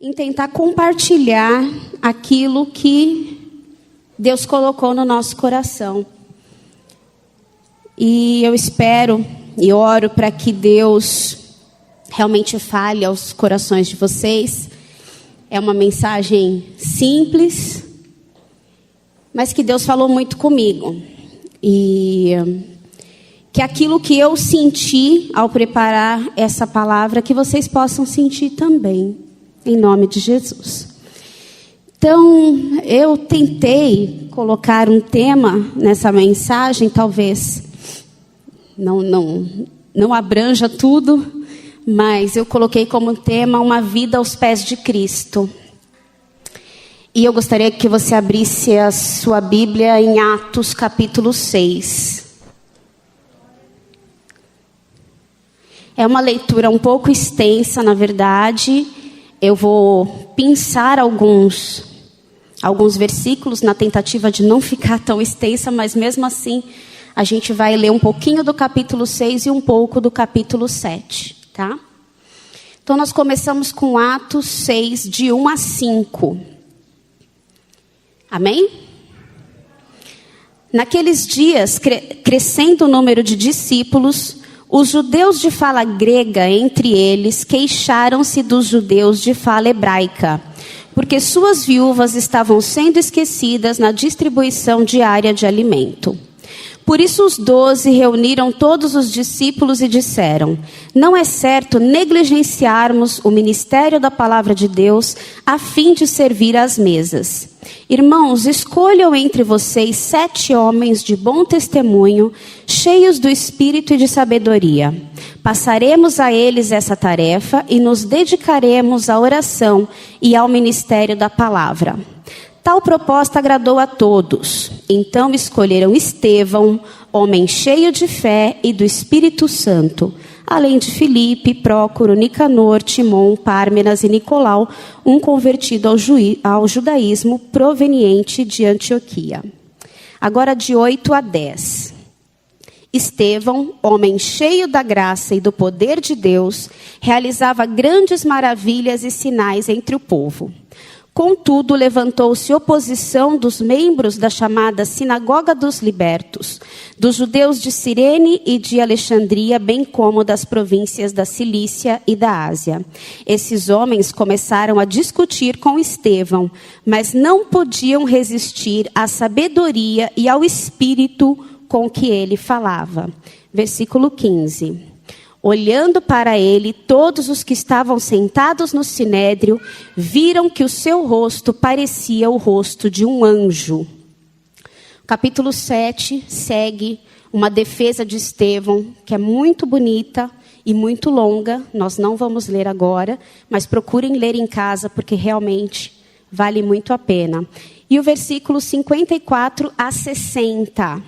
Em tentar compartilhar aquilo que Deus colocou no nosso coração. E eu espero e oro para que Deus realmente fale aos corações de vocês. É uma mensagem simples, mas que Deus falou muito comigo. E que aquilo que eu senti ao preparar essa palavra, que vocês possam sentir também, em nome de Jesus. Então, eu tentei colocar um tema nessa mensagem, talvez não abranja tudo, mas eu coloquei como tema uma vida aos pés de Cristo. E eu gostaria que você abrisse a sua Bíblia em Atos capítulo 6. É uma leitura um pouco extensa, na verdade. Eu vou pensar alguns versículos na tentativa de não ficar tão extensa, mas mesmo assim a gente vai ler um pouquinho do capítulo 6 e um pouco do capítulo 7, tá? Então nós começamos com Atos 6, de 1 a 5. Amém? Naqueles dias, crescendo o número de discípulos, os judeus de fala grega, entre eles, queixaram-se dos judeus de fala hebraica, porque suas viúvas estavam sendo esquecidas na distribuição diária de alimento. Por isso os 12 reuniram todos os discípulos e disseram: não é certo negligenciarmos o ministério da palavra de Deus a fim de servir às mesas. Irmãos, escolham entre vocês 7 homens de bom testemunho, cheios do espírito e de sabedoria. Passaremos a eles essa tarefa e nos dedicaremos à oração e ao ministério da palavra. Tal proposta agradou a todos. Então escolheram Estevão, homem cheio de fé e do Espírito Santo, além de Filipe, Prócoro, Nicanor, Timon, Pármenas e Nicolau, um convertido ao judaísmo proveniente de Antioquia. Agora de 8 a 10. Estevão, homem cheio da graça e do poder de Deus, realizava grandes maravilhas e sinais entre o povo. Contudo, levantou-se oposição dos membros da chamada Sinagoga dos Libertos, dos judeus de Cirene e de Alexandria, bem como das províncias da Cilícia e da Ásia. Esses homens começaram a discutir com Estevão, mas não podiam resistir à sabedoria e ao espírito com que ele falava. Versículo 15. Olhando para ele, todos os que estavam sentados no sinédrio viram que o seu rosto parecia o rosto de um anjo. Capítulo 7 segue uma defesa de Estevão, que é muito bonita e muito longa. Nós não vamos ler agora, mas procurem ler em casa, porque realmente vale muito a pena. E o versículo 54 a 60.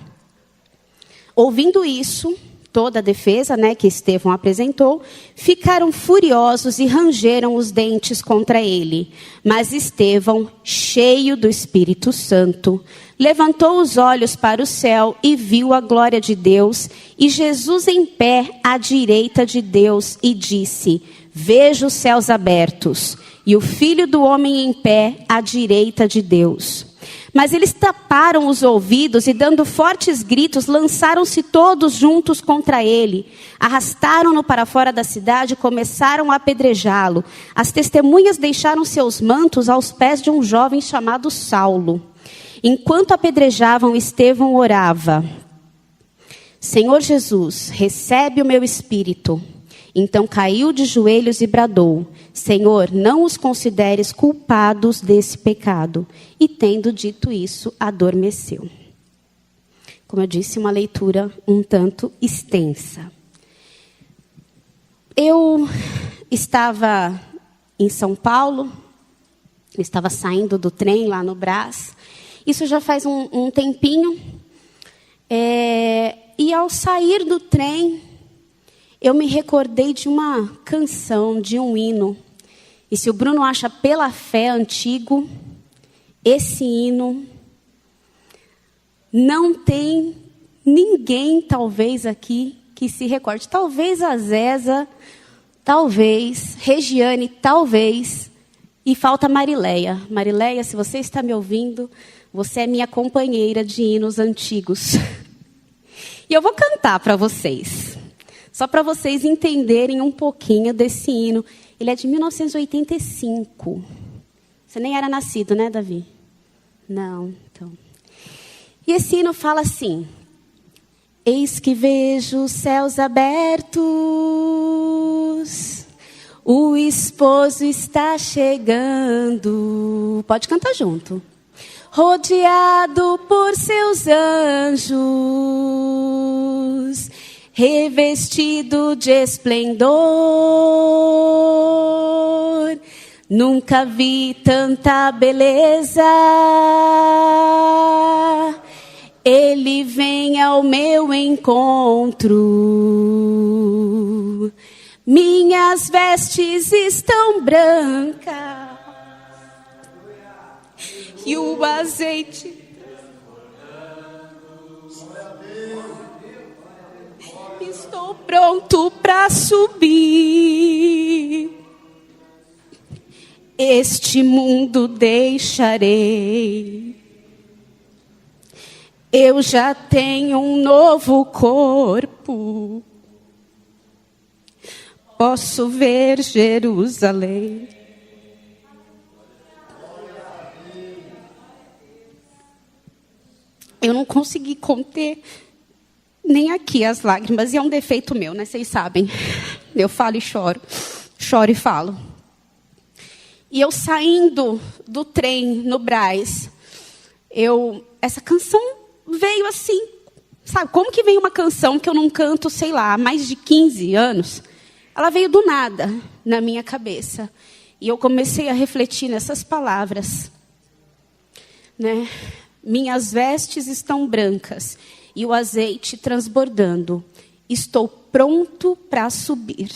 Ouvindo isso, toda a defesa, que Estevão apresentou, ficaram furiosos e rangeram os dentes contra ele. Mas Estevão, cheio do Espírito Santo, levantou os olhos para o céu e viu a glória de Deus e Jesus em pé à direita de Deus e disse: vejo os céus abertos e o Filho do Homem em pé à direita de Deus. Mas eles taparam os ouvidos e, dando fortes gritos, lançaram-se todos juntos contra ele. Arrastaram-no para fora da cidade e começaram a apedrejá-lo. As testemunhas deixaram seus mantos aos pés de um jovem chamado Saulo. Enquanto apedrejavam, Estevão orava: Senhor Jesus, recebe o meu espírito. Então caiu de joelhos e bradou: Senhor, não os consideres culpados desse pecado. E tendo dito isso, adormeceu. Como eu disse, uma leitura um tanto extensa. Eu estava em São Paulo, estava saindo do trem lá no Brás. Isso já faz um tempinho. E ao sair do trem, eu me recordei de uma canção, de um hino. E se o Bruno acha Pela Fé antigo, esse hino Não tem ninguém, talvez, aqui que se recorde. Talvez a Zéza, talvez, Regiane, talvez, e falta Marileia. Marileia, se você está me ouvindo, você é minha companheira de hinos antigos. E eu vou cantar para vocês, só para vocês entenderem um pouquinho desse hino. Ele é de 1985. Você nem era nascido, né, Davi? Não, então. E esse hino fala assim: eis que vejo os céus abertos, o esposo está chegando. Pode cantar junto. Rodeado por seus anjos, revestido de esplendor. Nunca vi tanta beleza. Ele vem ao meu encontro. Minhas vestes estão brancas e o azeite estou pronto para subir. Este mundo deixarei. Eu já tenho um novo corpo. Posso ver Jerusalém. Eu não consegui conter nem aqui as lágrimas. E é um defeito meu, né? Vocês sabem. Eu falo e choro. Choro e falo. E eu saindo do trem no Brás, essa canção veio assim, sabe? Como que vem uma canção que eu não canto, sei lá, há mais de 15 anos? Ela veio do nada na minha cabeça. E eu comecei a refletir nessas palavras, né? Minhas vestes estão brancas e o azeite transbordando. Estou pronto para subir.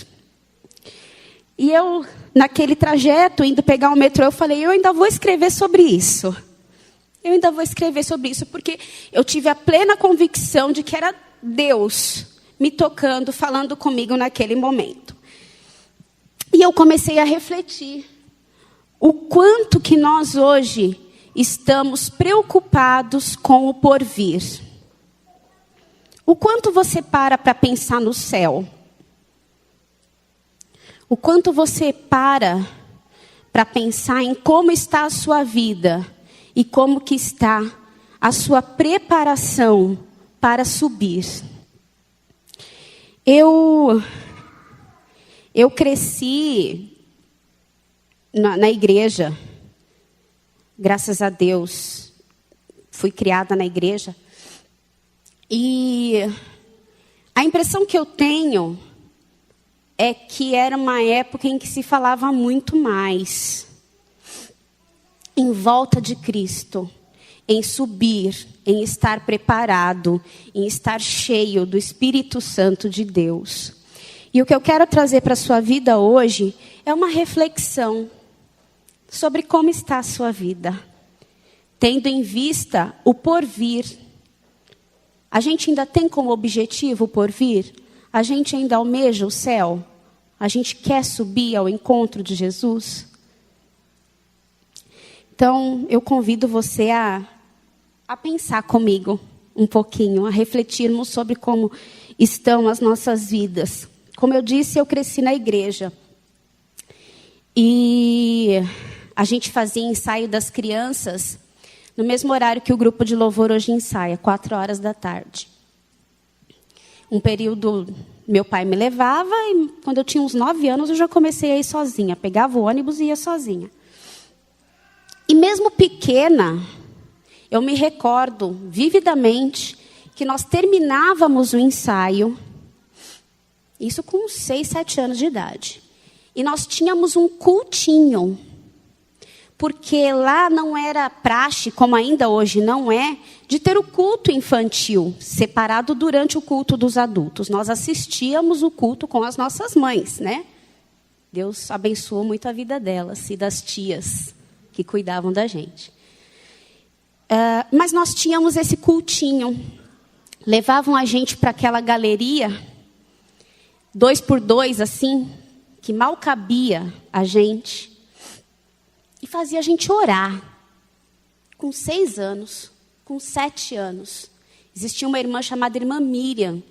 E eu, naquele trajeto, indo pegar o metrô, eu falei, eu ainda vou escrever sobre isso. Eu ainda vou escrever sobre isso, porque eu tive a plena convicção de que era Deus me tocando, falando comigo naquele momento. E eu comecei a refletir o quanto que nós hoje estamos preocupados com o porvir. O quanto você para pensar no céu? O quanto você para pensar em como está a sua vida e como que está a sua preparação para subir. Eu cresci na igreja, graças a Deus, fui criada na igreja. E a impressão que eu tenho é que era uma época em que se falava muito mais em volta de Cristo, em subir, em estar preparado, em estar cheio do Espírito Santo de Deus. E o que eu quero trazer para a sua vida hoje é uma reflexão sobre como está a sua vida, tendo em vista o porvir. A gente ainda tem como objetivo o porvir? A gente ainda almeja o céu? A gente quer subir ao encontro de Jesus? Então, eu convido você a pensar comigo um pouquinho, a refletirmos sobre como estão as nossas vidas. Como eu disse, eu cresci na igreja. E a gente fazia ensaio das crianças no mesmo horário que o grupo de louvor hoje ensaia, 16h. Um período, meu pai me levava, e quando eu tinha uns 9 anos, eu já comecei a ir sozinha. Pegava o ônibus e ia sozinha. E mesmo pequena, eu me recordo vividamente que nós terminávamos o ensaio, isso com 6, 7 anos de idade. E nós tínhamos um cultinho, porque lá não era praxe, como ainda hoje não é, de ter o culto infantil separado durante o culto dos adultos. Nós assistíamos o culto com as nossas mães, né? Deus abençoou muito a vida delas e das tias que cuidavam da gente. Mas nós tínhamos esse cultinho. Levavam a gente para aquela galeria, 2x2 assim, que mal cabia a gente. E fazia a gente orar. Com 6 anos, com 7 anos. Existia uma irmã chamada Irmã Miriam,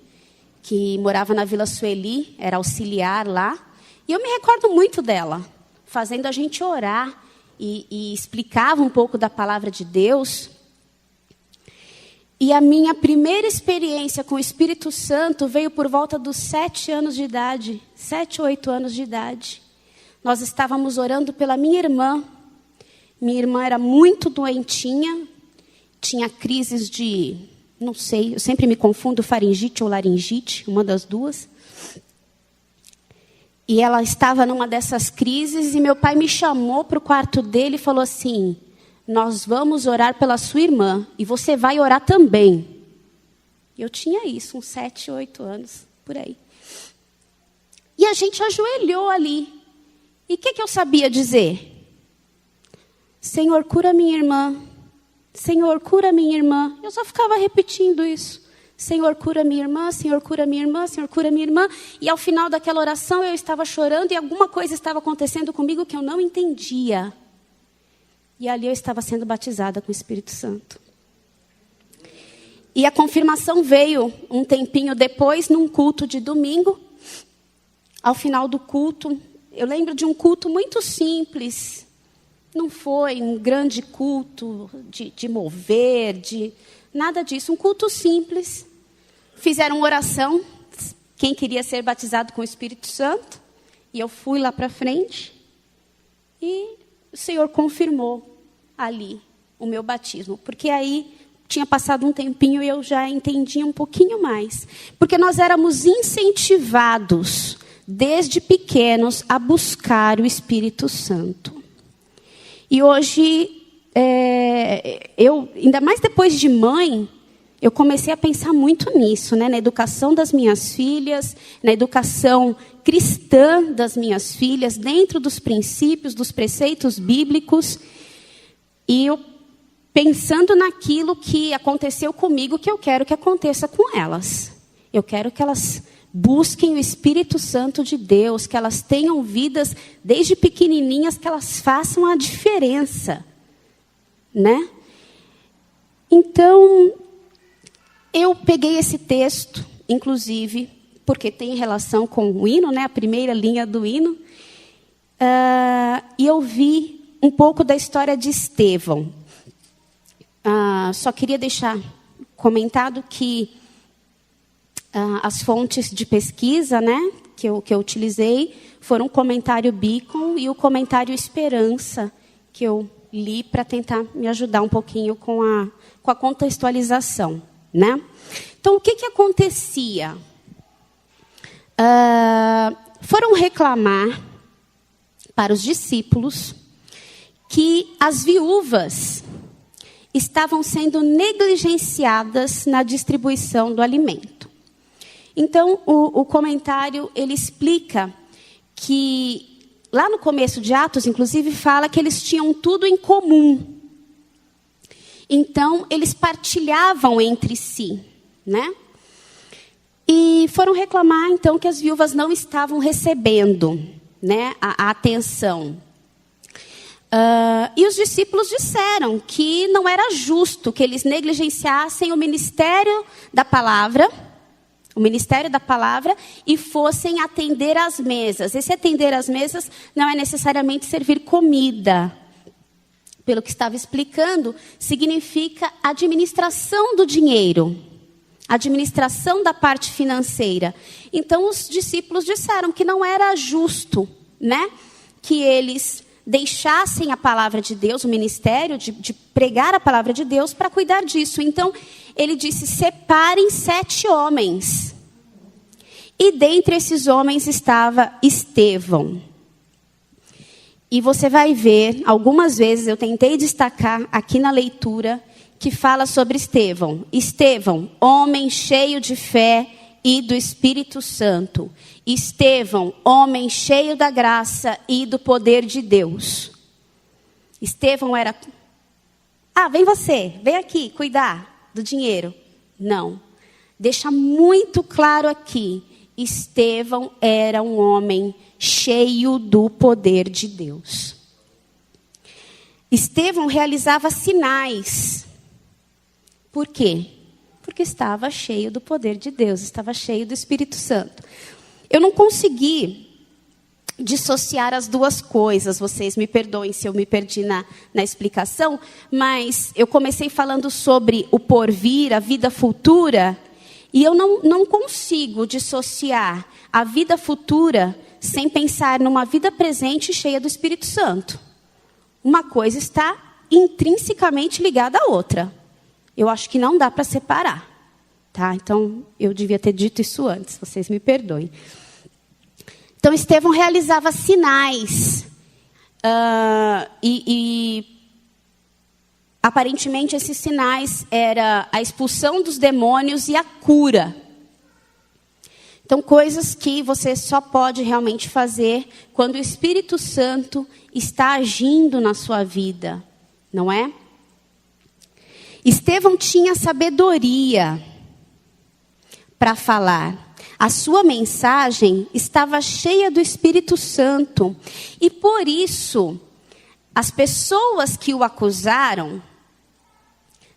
que morava na Vila Sueli, era auxiliar lá. E eu me recordo muito dela, fazendo a gente orar e explicava um pouco da palavra de Deus. E a minha primeira experiência com o Espírito Santo veio por volta dos 7 anos de idade, 7 ou 8 anos de idade. Nós estávamos orando pela minha irmã. Minha irmã era muito doentinha, tinha crises de, não sei, eu sempre me confundo, faringite ou laringite, uma das duas. E ela estava numa dessas crises e meu pai me chamou para o quarto dele e falou assim: nós vamos orar pela sua irmã e você vai orar também. Eu tinha isso, uns 7, 8 anos, por aí. E a gente ajoelhou ali. E o que eu sabia dizer? Senhor, cura minha irmã. Senhor, cura minha irmã. Eu só ficava repetindo isso. Senhor, cura minha irmã. Senhor, cura minha irmã. Senhor, cura minha irmã. E ao final daquela oração eu estava chorando e alguma coisa estava acontecendo comigo que eu não entendia. E ali eu estava sendo batizada com o Espírito Santo. E a confirmação veio um tempinho depois, num culto de domingo. Ao final do culto, eu lembro de um culto muito simples. Não foi um grande culto de mover, de nada disso. Um culto simples. Fizeram uma oração, quem queria ser batizado com o Espírito Santo. E eu fui lá para frente. E o Senhor confirmou ali o meu batismo. Porque aí tinha passado um tempinho e eu já entendia um pouquinho mais. Porque nós éramos incentivados, desde pequenos, a buscar o Espírito Santo. E hoje, ainda mais depois de mãe, eu comecei a pensar muito nisso, né? Na educação das minhas filhas, na educação cristã das minhas filhas, dentro dos princípios, dos preceitos bíblicos. E eu pensando naquilo que aconteceu comigo, que eu quero que aconteça com elas. Eu quero que elas busquem o Espírito Santo de Deus, que elas tenham vidas desde pequenininhas, que elas façam a diferença, né? Então, eu peguei esse texto, inclusive, porque tem relação com o hino, né? A primeira linha do hino, e eu vi um pouco da história de Estevão. Só queria deixar comentado que as fontes de pesquisa, né, que eu utilizei foram o comentário Beacon e o comentário Esperança, que eu li para tentar me ajudar um pouquinho com a contextualização, né? Então, o que acontecia? Foram reclamar para os discípulos que as viúvas estavam sendo negligenciadas na distribuição do alimento. Então, o comentário, ele explica que, lá no começo de Atos, inclusive, fala que eles tinham tudo em comum. Então, eles partilhavam entre si, né? E foram reclamar, então, que as viúvas não estavam recebendo, né, a atenção. E os discípulos disseram que não era justo que eles negligenciassem o ministério da palavra, e fossem atender às mesas. Esse atender às mesas não é necessariamente servir comida. Pelo que estava explicando, significa administração do dinheiro, administração da parte financeira. Então, os discípulos disseram que não era justo, né, que eles deixassem a palavra de Deus, o ministério de pregar a palavra de Deus, para cuidar disso. Então, ele disse: separem 7 homens. E dentre esses homens estava Estevão. E você vai ver, algumas vezes eu tentei destacar aqui na leitura, que fala sobre Estevão. Estevão, homem cheio de fé e do Espírito Santo. Estevão, homem cheio da graça e do poder de Deus. Estevão era Vem você, vem aqui cuidar do dinheiro. Não. Deixa muito claro aqui. Estevão era um homem cheio do poder de Deus. Estevão realizava sinais. Por quê? Porque estava cheio do poder de Deus, estava cheio do Espírito Santo. Eu não consegui dissociar as duas coisas, vocês me perdoem se eu me perdi na explicação, mas eu comecei falando sobre o porvir, a vida futura, e eu não consigo dissociar a vida futura sem pensar numa vida presente cheia do Espírito Santo. Uma coisa está intrinsecamente ligada à outra. Eu acho que não dá para separar. Tá? Então, eu devia ter dito isso antes, vocês me perdoem. Então, Estevão realizava sinais. Aparentemente, esses sinais eram a expulsão dos demônios e a cura. Então, coisas que você só pode realmente fazer quando o Espírito Santo está agindo na sua vida, não é? Estevão tinha sabedoria para falar. A sua mensagem estava cheia do Espírito Santo. E por isso, as pessoas que o acusaram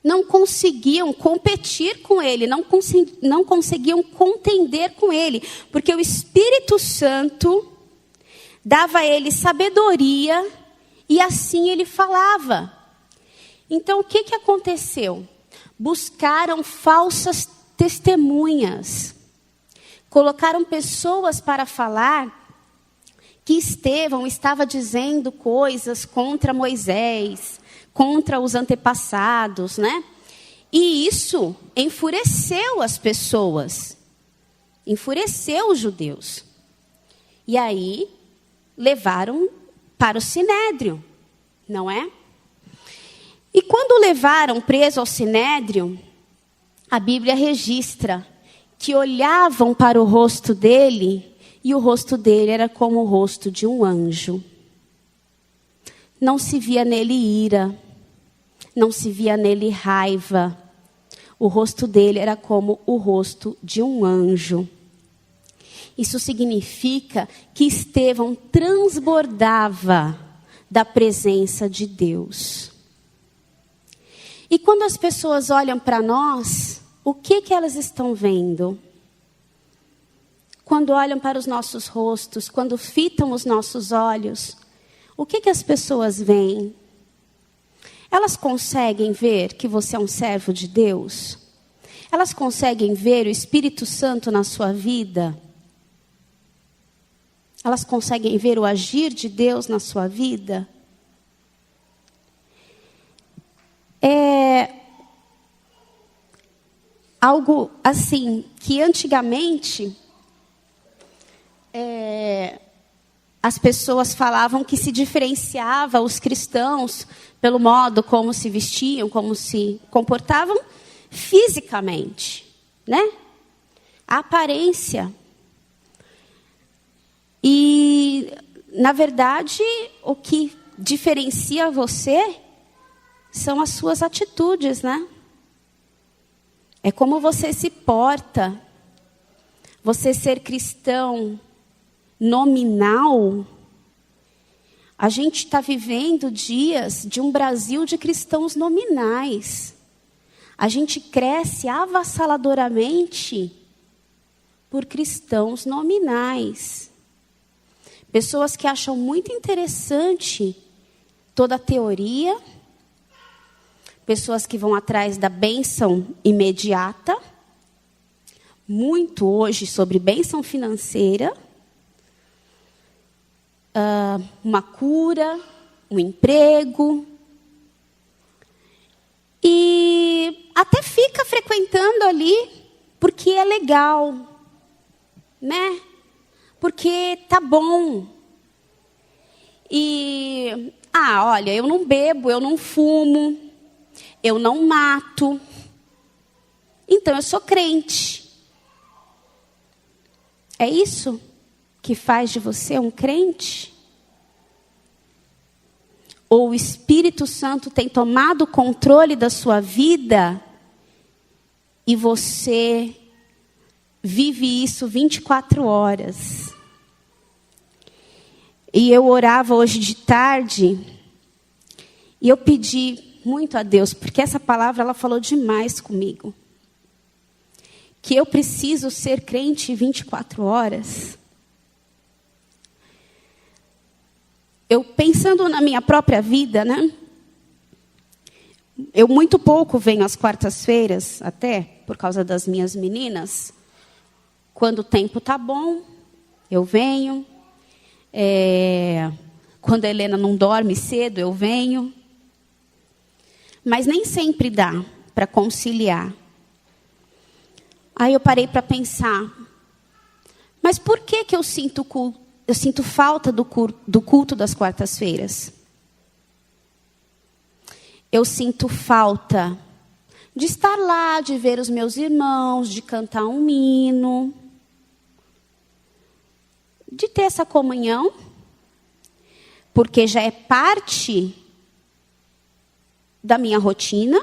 não conseguiam competir com ele, não conseguiam contender com ele, porque o Espírito Santo dava a ele sabedoria e assim ele falava. Então, o que aconteceu? Buscaram falsas testemunhas. Colocaram pessoas para falar que Estevão estava dizendo coisas contra Moisés, contra os antepassados, né? E isso enfureceu as pessoas, enfureceu os judeus. E aí, levaram para o Sinédrio, não é? E quando o levaram preso ao Sinédrio, a Bíblia registra que olhavam para o rosto dele, e o rosto dele era como o rosto de um anjo. Não se via nele ira, não se via nele raiva. O rosto dele era como o rosto de um anjo. Isso significa que Estevão transbordava da presença de Deus. E quando as pessoas olham para nós, o que elas estão vendo? Quando olham para os nossos rostos, quando fitam os nossos olhos, o que as pessoas veem? Elas conseguem ver que você é um servo de Deus? Elas conseguem ver o Espírito Santo na sua vida? Elas conseguem ver o agir de Deus na sua vida? É algo assim que antigamente as pessoas falavam que se diferenciava os cristãos pelo modo como se vestiam, como se comportavam fisicamente, né? A aparência. E, na verdade, o que diferencia você são as suas atitudes, né? É como você se porta. Você ser cristão nominal. A gente está vivendo dias de um Brasil de cristãos nominais. A gente cresce avassaladoramente por cristãos nominais. Pessoas que acham muito interessante toda a teoria. Pessoas que vão atrás da bênção imediata. Muito hoje sobre bênção financeira. Uma cura, um emprego. E até fica frequentando ali porque é legal, né? Porque tá bom. E, olha, eu não bebo, eu não fumo, eu não mato. Então eu sou crente. É isso que faz de você um crente? ou o Espírito Santo tem tomado o controle da sua vida e você vive isso 24 horas. E eu orava hoje de tarde e eu pedi muito a Deus, porque essa palavra ela falou demais comigo. Que eu preciso ser crente 24 horas. Eu pensando na minha própria vida, né? Eu muito pouco venho às quartas-feiras, até por causa das minhas meninas. Quando o tempo tá bom, eu venho. Quando a Helena não dorme cedo, eu venho. Mas nem sempre dá para conciliar. Aí eu parei para pensar, mas por que eu sinto falta do culto das quartas-feiras? Eu sinto falta de estar lá, de ver os meus irmãos, de cantar um hino, de ter essa comunhão, porque já é parte da minha rotina,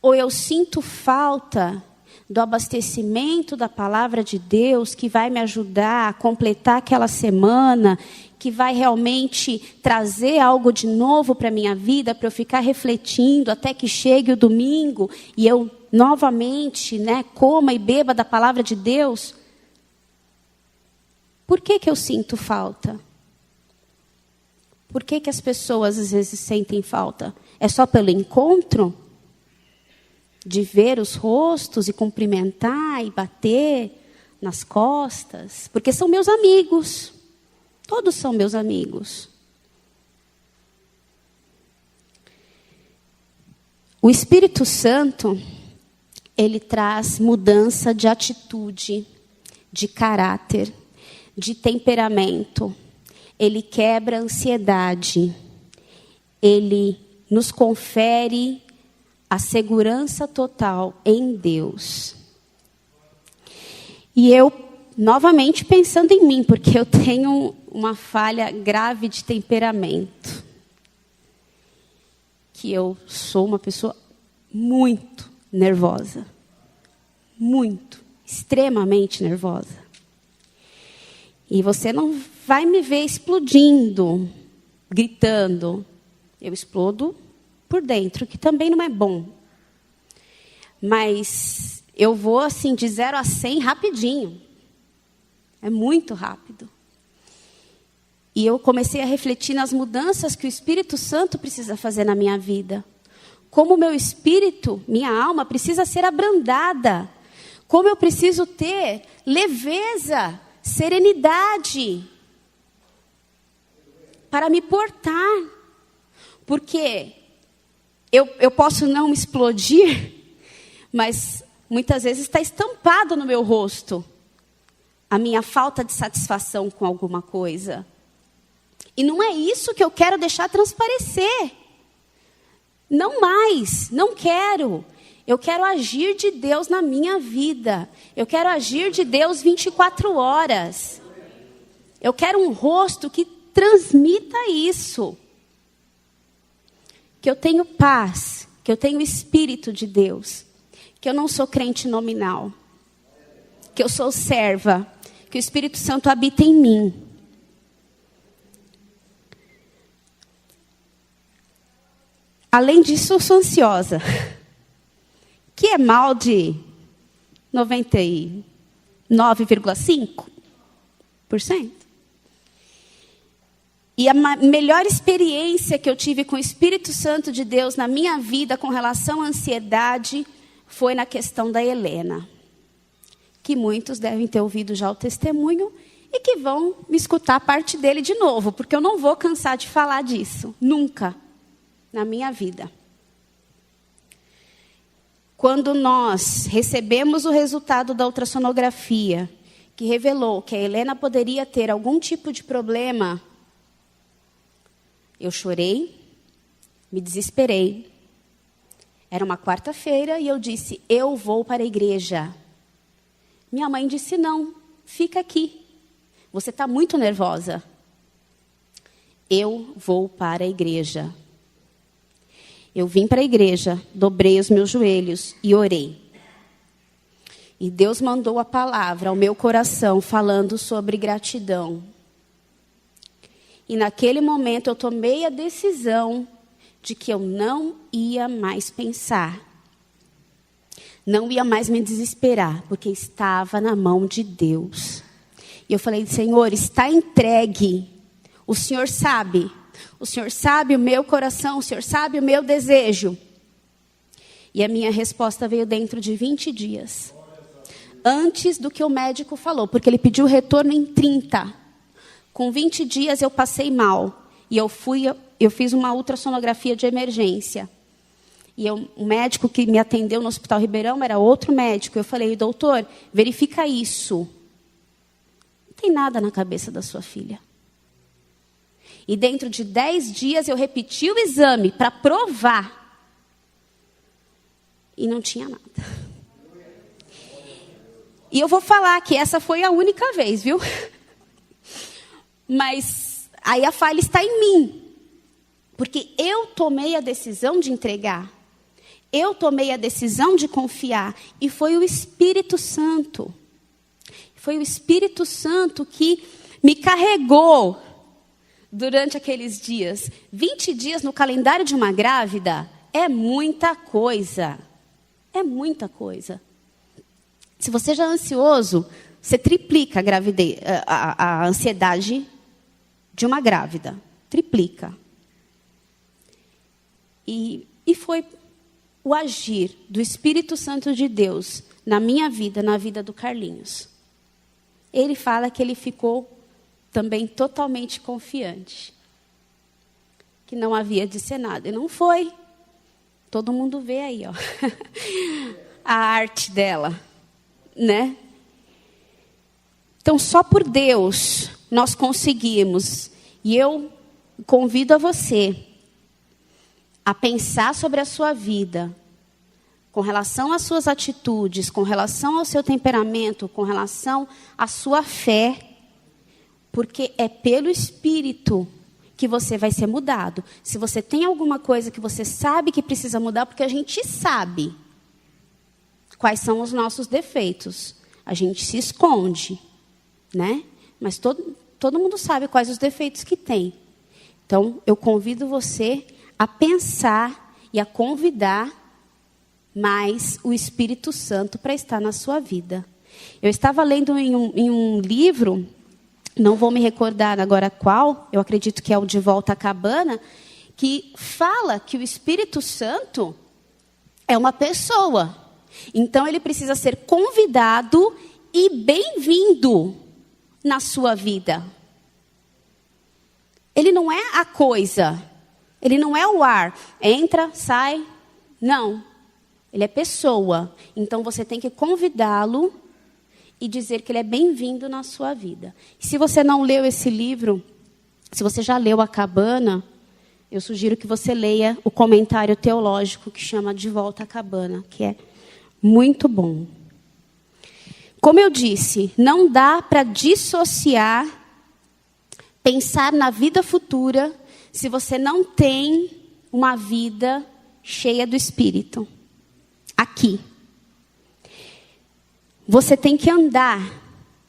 ou eu sinto falta do abastecimento da palavra de Deus, que vai me ajudar a completar aquela semana, que vai realmente trazer algo de novo para a minha vida, para eu ficar refletindo até que chegue o domingo e eu novamente, coma e beba da palavra de Deus. Por que eu sinto falta? Por que as pessoas às vezes sentem falta? É só pelo encontro? De ver os rostos e cumprimentar e bater nas costas? Porque são meus amigos. Todos são meus amigos. O Espírito Santo, ele traz mudança de atitude, de caráter, de temperamento. Ele quebra a ansiedade. Ele nos confere a segurança total em Deus. E eu, novamente, pensando em mim, porque eu tenho uma falha grave de temperamento. Que eu sou uma pessoa muito nervosa. Muito, extremamente nervosa. E você não vai me ver explodindo, gritando. Eu explodo por dentro, que também não é bom. Mas eu vou assim de 0 a 100 rapidinho. É muito rápido. E eu comecei a refletir nas mudanças que o Espírito Santo precisa fazer na minha vida. Como o meu espírito, minha alma, precisa ser abrandada. Como eu preciso ter leveza, serenidade para me portar. Porque eu posso não explodir, mas muitas vezes está estampado no meu rosto a minha falta de satisfação com alguma coisa. E não é isso que eu quero deixar transparecer. Não mais, não quero. Eu quero agir de Deus na minha vida. Eu quero agir de Deus 24 horas. Eu quero um rosto que transmita isso. Que eu tenho paz, que eu tenho o Espírito de Deus, que eu não sou crente nominal, que eu sou serva, que o Espírito Santo habita em mim. Além disso, eu sou ansiosa, que é mal de 99,5%. E a melhor experiência que eu tive com o Espírito Santo de Deus na minha vida com relação à ansiedade foi na questão da Helena. Que muitos devem ter ouvido já o testemunho e que vão me escutar a parte dele de novo, porque eu não vou cansar de falar disso, nunca, na minha vida. Quando nós recebemos o resultado da ultrassonografia, que revelou que a Helena poderia ter algum tipo de problema, eu chorei, me desesperei. Era uma quarta-feira e eu disse, eu vou para a igreja. Minha mãe disse, não, fica aqui. Você está muito nervosa. eu vou para a igreja. Eu vim para a igreja, dobrei os meus joelhos e orei. E Deus mandou a palavra ao meu coração falando sobre gratidão. E naquele momento eu tomei a decisão de que eu não ia mais pensar. Não ia mais me desesperar, porque estava na mão de Deus. E eu falei, Senhor, está entregue. O Senhor sabe. O Senhor sabe o meu coração, o Senhor sabe o meu desejo. E a minha resposta veio dentro de 20 dias. Antes do que o médico falou, porque ele pediu retorno em 30. Com 20 dias eu passei mal. E eu fiz uma ultrassonografia de emergência. E o médico que me atendeu no Hospital Ribeirão era outro médico. Eu falei, doutor, verifica isso. Não tem nada na cabeça da sua filha. E dentro de 10 dias eu repeti o exame para provar. E não tinha nada. E eu vou falar que essa foi a única vez, viu? Mas aí a falha está em mim. Porque eu tomei a decisão de entregar. Eu tomei a decisão de confiar. E foi o Espírito Santo. Foi o Espírito Santo que me carregou durante aqueles dias. 20 dias no calendário de uma grávida é muita coisa. É muita coisa. Se você já é ansioso, você triplica a gravidez, a ansiedade de uma grávida. Triplica. E foi o agir do Espírito Santo de Deus na minha vida, na vida do Carlinhos. Ele fala que ele ficou também totalmente confiante. Que não havia de ser nada. E não foi. Todo mundo vê aí, ó. A arte dela, né? Então, só por Deus nós conseguimos. E eu convido a você a pensar sobre a sua vida, com relação às suas atitudes, com relação ao seu temperamento, com relação à sua fé, porque é pelo Espírito que você vai ser mudado. Se você tem alguma coisa que você sabe que precisa mudar, porque a gente sabe quais são os nossos defeitos. A gente se esconde, né? Mas todo mundo sabe quais os defeitos que tem. Então, eu convido você a pensar e a convidar mais o Espírito Santo para estar na sua vida. Eu estava lendo em um livro, não vou me recordar agora qual, eu acredito que é o De Volta à Cabana, que fala que o Espírito Santo é uma pessoa. Então, ele precisa ser convidado e bem-vindo na sua vida. Ele não é a coisa. Ele não é o ar. Entra, sai. Não. Ele é pessoa. Então, você tem que convidá-lo e dizer que ele é bem-vindo na sua vida. E se você não leu esse livro, se você já leu A Cabana, eu sugiro que você leia o comentário teológico que chama De Volta à Cabana, que é muito bom. Como eu disse, não dá para dissociar, pensar na vida futura, se você não tem uma vida cheia do Espírito. Aqui. Você tem que andar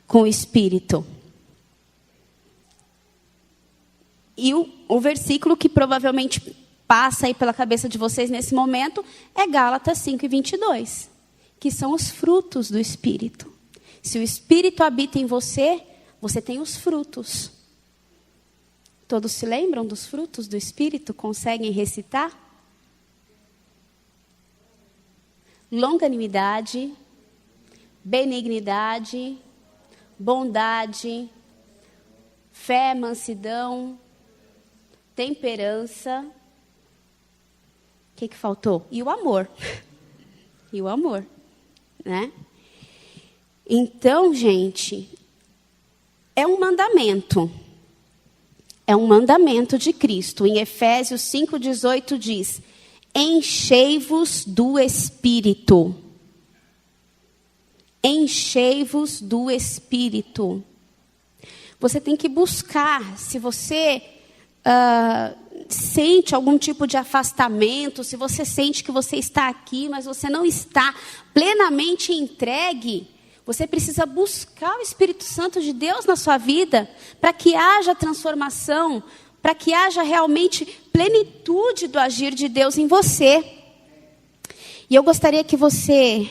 com o Espírito. E o versículo que provavelmente passa aí pela cabeça de vocês nesse momento é Gálatas 5:22, que são os frutos do Espírito. Se o Espírito habita em você, você tem os frutos. Todos se lembram dos frutos do Espírito? Conseguem recitar? Longanimidade, benignidade, bondade, fé, mansidão, temperança. O que faltou? E o amor. E o amor, né? Então, gente, é um mandamento. É um mandamento de Cristo. Em Efésios 5:18 diz: enchei-vos do Espírito. Enchei-vos do Espírito. Você tem que buscar. Se você sente algum tipo de afastamento, se você sente que você está aqui, mas você não está plenamente entregue, você precisa buscar o Espírito Santo de Deus na sua vida, para que haja transformação, para que haja realmente plenitude do agir de Deus em você. E eu gostaria que você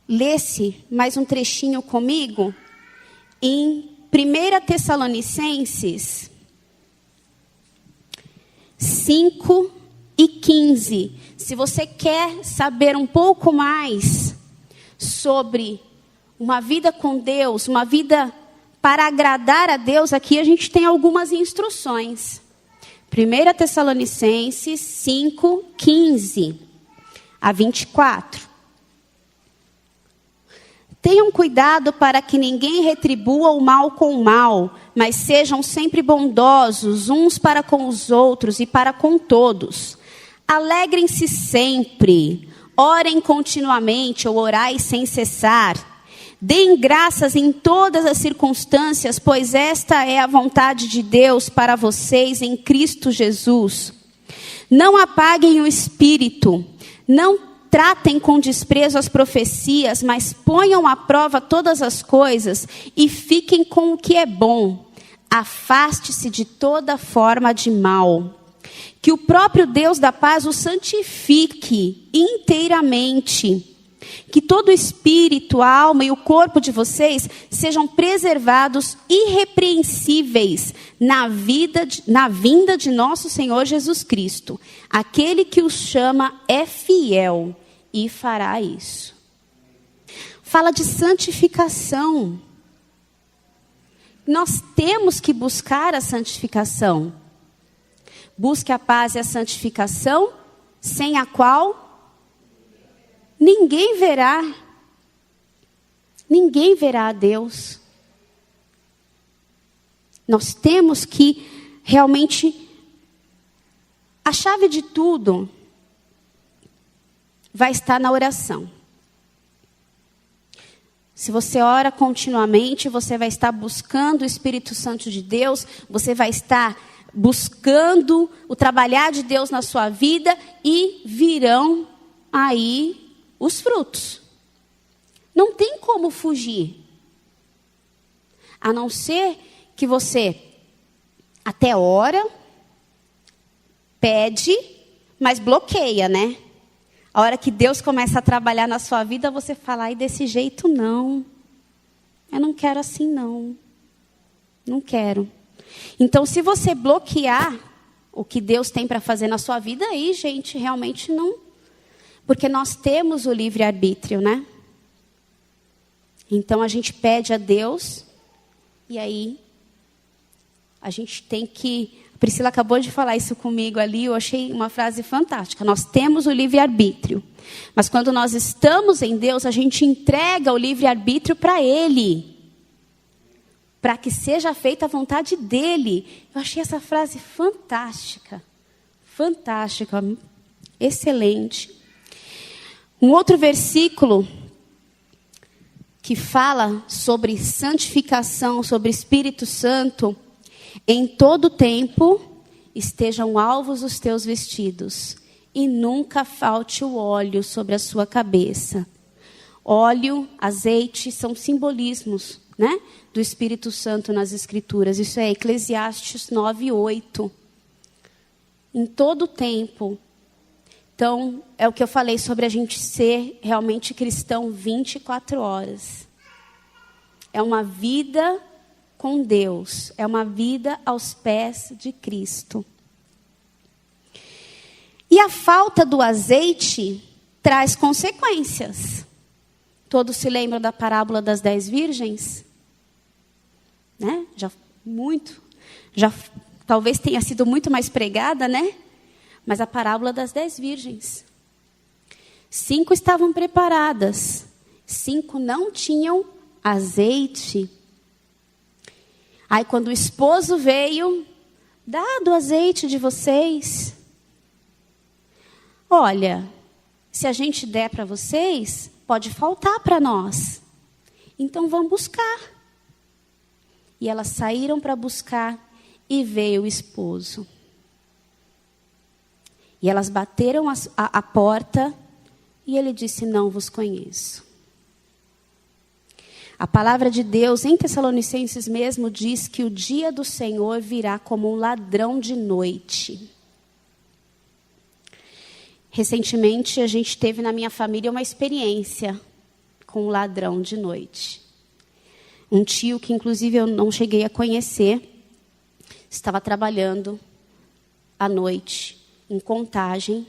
lesse mais um trechinho comigo, em 1 Tessalonicenses 5:15. Se você quer saber um pouco mais sobre uma vida com Deus, uma vida para agradar a Deus, aqui a gente tem algumas instruções. 1 Tessalonicenses 5:15-24. Tenham cuidado para que ninguém retribua o mal com o mal, mas sejam sempre bondosos uns para com os outros e para com todos. Alegrem-se sempre, orem continuamente ou orai sem cessar. Deem graças em todas as circunstâncias, pois esta é a vontade de Deus para vocês em Cristo Jesus. Não apaguem o espírito, não tratem com desprezo as profecias, mas ponham à prova todas as coisas e fiquem com o que é bom. Afaste-se de toda forma de mal. Que o próprio Deus da paz o santifique inteiramente. Que todo o espírito, a alma e o corpo de vocês sejam preservados irrepreensíveis na vinda de nosso Senhor Jesus Cristo. Aquele que os chama é fiel e fará isso. Fala de santificação. Nós temos que buscar a santificação. Busque a paz e a santificação, sem a qual ninguém verá a Deus. Nós temos que realmente, a chave de tudo vai estar na oração. Se você ora continuamente, você vai estar buscando o Espírito Santo de Deus, você vai estar buscando o trabalhar de Deus na sua vida e virão aí os frutos. Não tem como fugir. A não ser que você até ora, pede, mas bloqueia, né? A hora que Deus começa a trabalhar na sua vida, você fala, ai, desse jeito não. Eu não quero assim não. Não quero. Então, se você bloquear o que Deus tem para fazer na sua vida, aí, gente, realmente não. Porque nós temos o livre-arbítrio, né? Então, a gente pede a Deus, e aí, a gente tem que... A Priscila acabou de falar isso comigo ali, eu achei uma frase fantástica. Nós temos o livre-arbítrio. Mas quando nós estamos em Deus, a gente entrega o livre-arbítrio para Ele. Para que seja feita a vontade dEle. Eu achei essa frase fantástica. Fantástica. Excelente. Um outro versículo que fala sobre santificação, sobre Espírito Santo. Em todo tempo estejam alvos os teus vestidos, e nunca falte o óleo sobre a sua cabeça. Óleo, azeite, são simbolismos, né, do Espírito Santo nas Escrituras. Isso é Eclesiastes 9:8. Em todo tempo. Então, é o que eu falei sobre a gente ser realmente cristão 24 horas. É uma vida com Deus, é uma vida aos pés de Cristo. E a falta do azeite traz consequências. Todos se lembram da parábola das 10 virgens? Né? Já talvez tenha sido muito mais pregada, né? Mas a parábola das 10 virgens. 5 estavam preparadas, 5 não tinham azeite. Aí quando o esposo veio, dá do azeite de vocês. Olha, se a gente der para vocês, pode faltar para nós. Então vamos buscar. E elas saíram para buscar e veio o esposo. E elas bateram a porta e ele disse: não vos conheço. A palavra de Deus, em Tessalonicenses mesmo, diz que o dia do Senhor virá como um ladrão de noite. Recentemente, a gente teve na minha família uma experiência com um ladrão de noite. Um tio que, inclusive, eu não cheguei a conhecer, estava trabalhando à noite, em Contagem,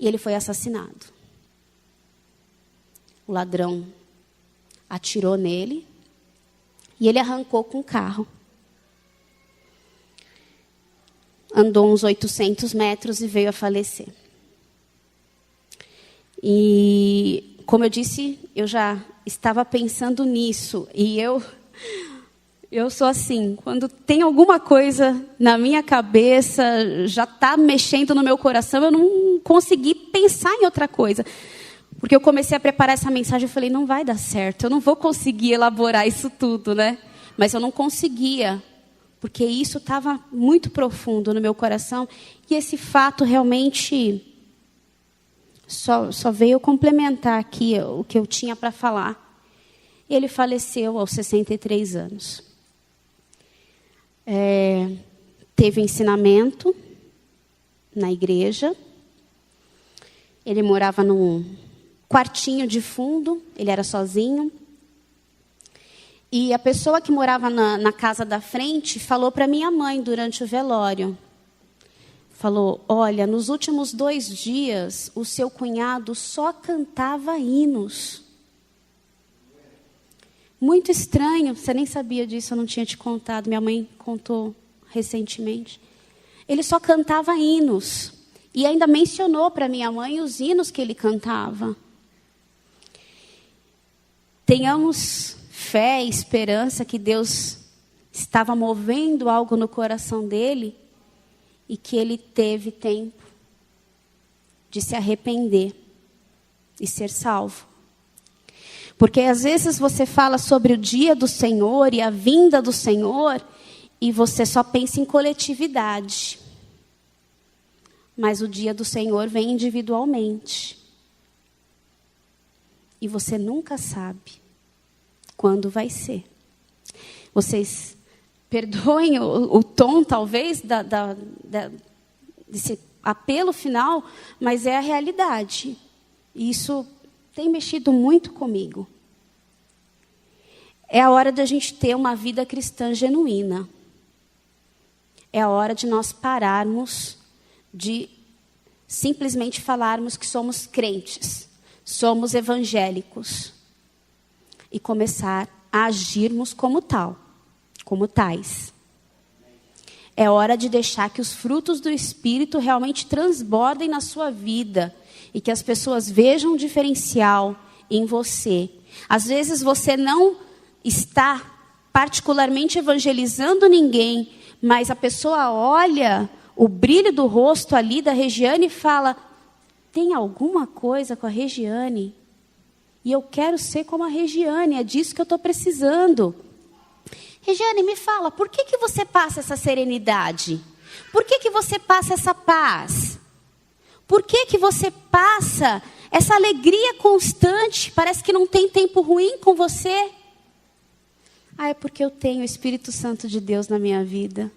e ele foi assassinado. O ladrão atirou nele e ele arrancou com o carro. Andou uns 800 metros e veio a falecer. E, como eu disse, eu já estava pensando nisso. E eu sou assim, quando tem alguma coisa na minha cabeça, já está mexendo no meu coração, eu não consegui pensar em outra coisa. Porque eu comecei a preparar essa mensagem e falei, não vai dar certo, eu não vou conseguir elaborar isso tudo, né? Mas eu não conseguia, porque isso estava muito profundo no meu coração. E esse fato realmente só veio complementar aqui o que eu tinha para falar. Ele faleceu aos 63 anos. Teve ensinamento na igreja. Ele morava num quartinho de fundo, ele era sozinho. E a pessoa que morava na casa da frente falou para minha mãe durante o velório. Falou, olha, nos últimos 2 dias, o seu cunhado só cantava hinos. Muito estranho, você nem sabia disso, eu não tinha te contado. Minha mãe contou recentemente. Ele só cantava hinos. E ainda mencionou para minha mãe os hinos que ele cantava. Tenhamos fé e esperança que Deus estava movendo algo no coração dele e que ele teve tempo de se arrepender e ser salvo. Porque às vezes você fala sobre o dia do Senhor e a vinda do Senhor e você só pensa em coletividade. Mas o dia do Senhor vem individualmente. E você nunca sabe quando vai ser. Vocês perdoem o tom, talvez, desse apelo final, mas é a realidade. E isso tem mexido muito comigo. É a hora de a gente ter uma vida cristã genuína. É a hora de nós pararmos de simplesmente falarmos que somos crentes, somos evangélicos, e começar a agirmos como tais. É hora de deixar que os frutos do Espírito realmente transbordem na sua vida e que as pessoas vejam um diferencial em você. Às vezes você não está particularmente evangelizando ninguém, mas a pessoa olha o brilho do rosto ali da Regiane e fala, tem alguma coisa com a Regiane? E eu quero ser como a Regiane, é disso que eu estou precisando. Regiane, me fala, por que você passa essa serenidade? Por que você passa essa paz? Por que você passa essa alegria constante? Parece que não tem tempo ruim com você. É porque eu tenho o Espírito Santo de Deus na minha vida.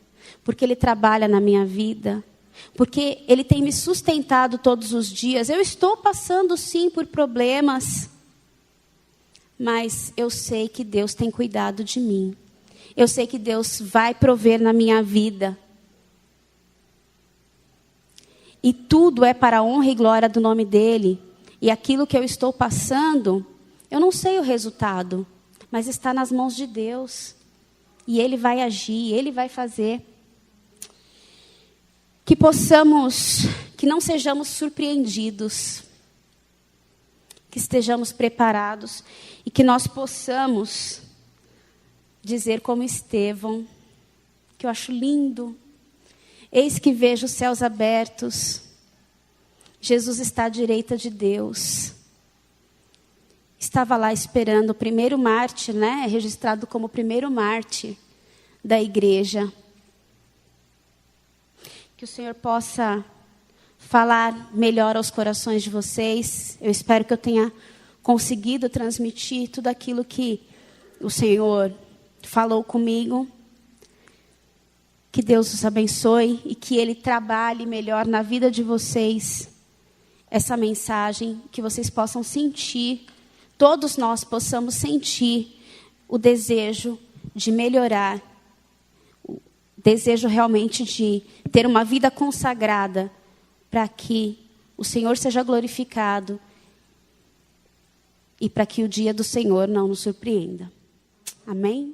Porque Ele trabalha na minha vida. Porque Ele tem me sustentado todos os dias. Eu estou passando sim por problemas. Mas eu sei que Deus tem cuidado de mim. Eu sei que Deus vai prover na minha vida. E tudo é para a honra e glória do nome dEle. E aquilo que eu estou passando, eu não sei o resultado, mas está nas mãos de Deus. E Ele vai agir, Ele vai fazer. Que não sejamos surpreendidos. Que estejamos preparados e que nós possamos dizer como Estevão, que eu acho lindo. Eis que vejo os céus abertos. Jesus está à direita de Deus. Estava lá esperando o primeiro mártir, né? Registrado como o primeiro mártir da igreja. Que o Senhor possa falar melhor aos corações de vocês. Eu espero que eu tenha conseguido transmitir tudo aquilo que o Senhor falou comigo. Que Deus os abençoe e que Ele trabalhe melhor na vida de vocês essa mensagem, que vocês possam sentir, todos nós possamos sentir o desejo de melhorar, o desejo realmente de ter uma vida consagrada, para que o Senhor seja glorificado e para que o dia do Senhor não nos surpreenda. Amém?